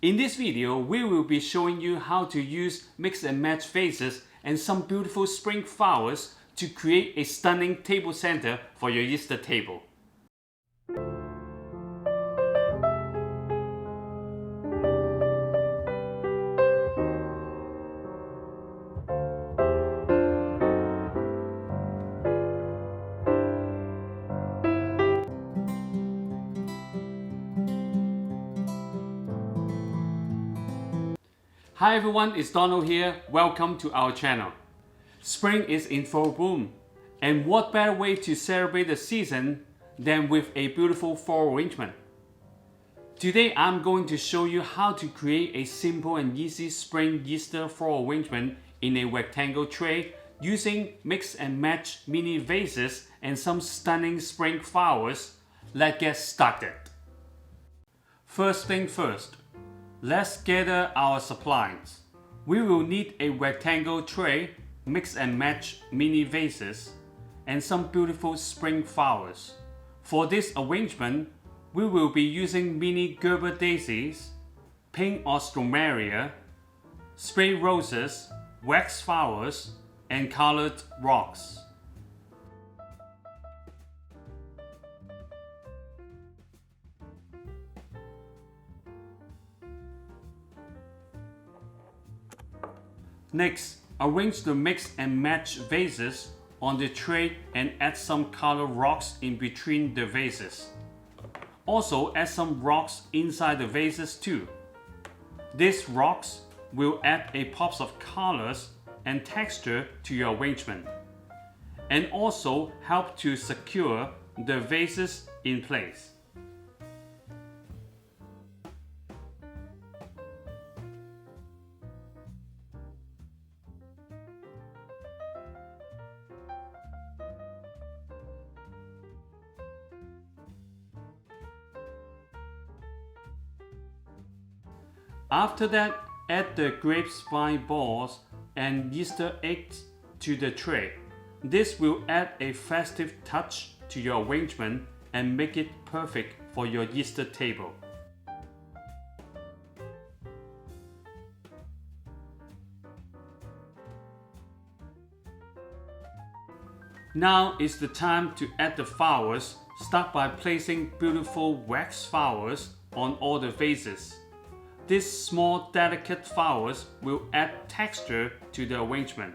In this video, we will be showing you how to use mix and match vases and some beautiful spring flowers to create a stunning table center for your Easter table. Hi everyone, it's Donald here. Welcome to our channel. Spring is in full bloom, and what better way to celebrate the season than with a beautiful floral arrangement? Today I'm going to show you how to create a simple and easy spring Easter floral arrangement in a rectangle tray using mix and match mini vases and some stunning spring flowers. Let's get started. First thing first, let's gather our supplies. We will need a rectangle tray, mix and match mini vases, and some beautiful spring flowers. For this arrangement, we will be using mini gerbera daisies, pink alstroemeria, spray roses, wax flowers, and colored rocks. Next, arrange the mix and match vases on the tray and add some colored rocks in between the vases. Also add some rocks inside the vases too. These rocks will add a pop of colors and texture to your arrangement, and also help to secure the vases in place. After that, add the grapevine balls and Easter eggs to the tray. This will add a festive touch to your arrangement and make it perfect for your Easter table. Now is the time to add the flowers. Start by placing beautiful wax flowers on all the vases. These small delicate flowers will add texture to the arrangement.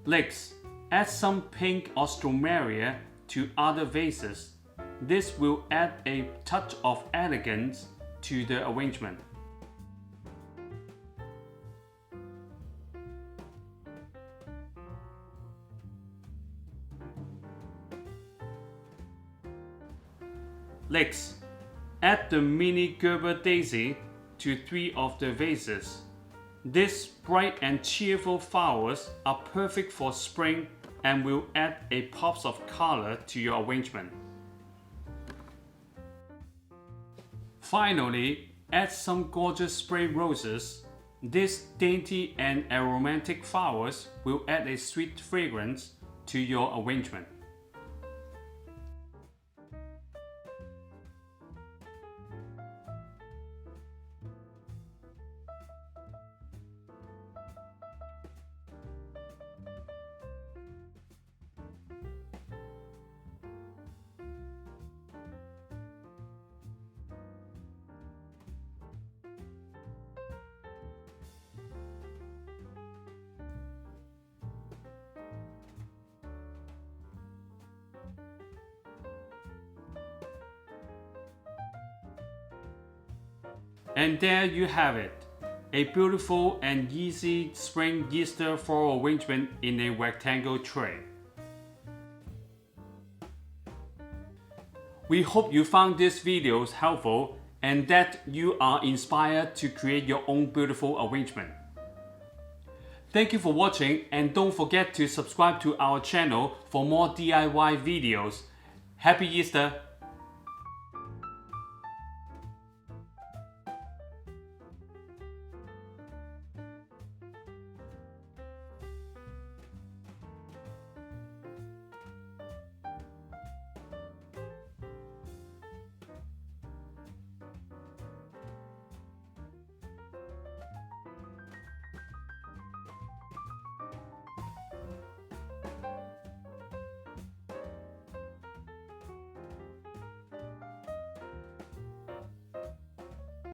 Next, add some pink alstroemeria to other vases. This will add a touch of elegance to the arrangement. Next, add the mini gerbera daisy to 3 of the vases. These bright and cheerful flowers are perfect for spring and will add a pop of color to your arrangement. Finally, add some gorgeous spray roses. These dainty and aromatic flowers will add a sweet fragrance to your arrangement. And there you have it, a beautiful and easy spring Easter floral arrangement in a rectangle tray. We hope you found this video helpful and that you are inspired to create your own beautiful arrangement. Thank you for watching, and don't forget to subscribe to our channel for more DIY videos. Happy Easter!